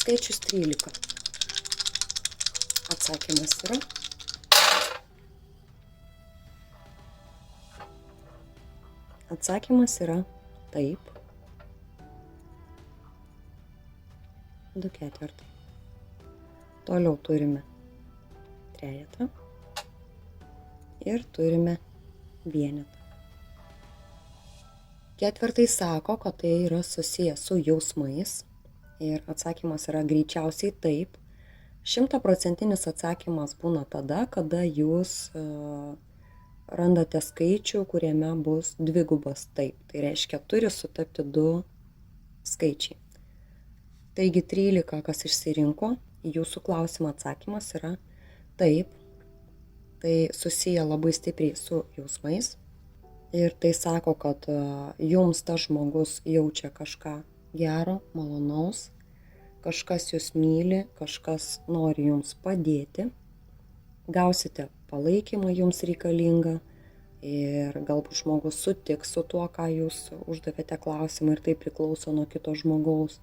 skaičius 13. Atsakymas yra taip. 2/4. Toliau turime trejetą ir turime vienetą. Ketvirtai sako, kad tai yra susijęs su jausmais ir atsakymas yra greičiausiai taip. 100% atsakymas būna tada, kada jūs randate skaičių, kuriame bus dvigubas taip. Tai reiškia, turi sutapti 2 skaičiai. Taigi 13, kas išsirinko, jūsų klausimo atsakymas yra taip. Tai susiję labai stipriai su jausmais. Ir tai sako, kad jums tas žmogus jaučia kažką gero, malonaus, kažkas jūs myli, kažkas nori jums padėti, gausite palaikymą jums reikalingą ir galbūt žmogus sutiks su tuo, ką jūs uždavėte klausimą ir tai priklauso nuo kito žmogaus.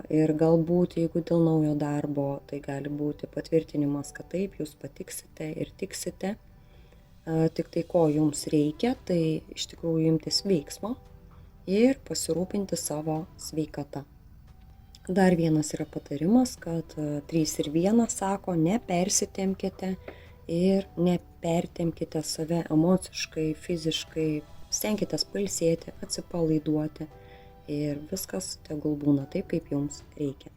Ir galbūt, jeigu dėl naujo darbo, tai gali būti patvirtinimas, kad taip, jūs patiksite ir tiksite. Tik tai ko jums reikia, tai iš tikrųjų imtis veiksmo ir pasirūpinti savo sveikata. Dar vienas yra patarimas, kad 3 ir 1 sako, nepersitempkite ir nepertempkite save emociškai, fiziškai, stenkitės pailsėti, atsipalaiduoti ir viskas tegul būna taip, kaip jums reikia.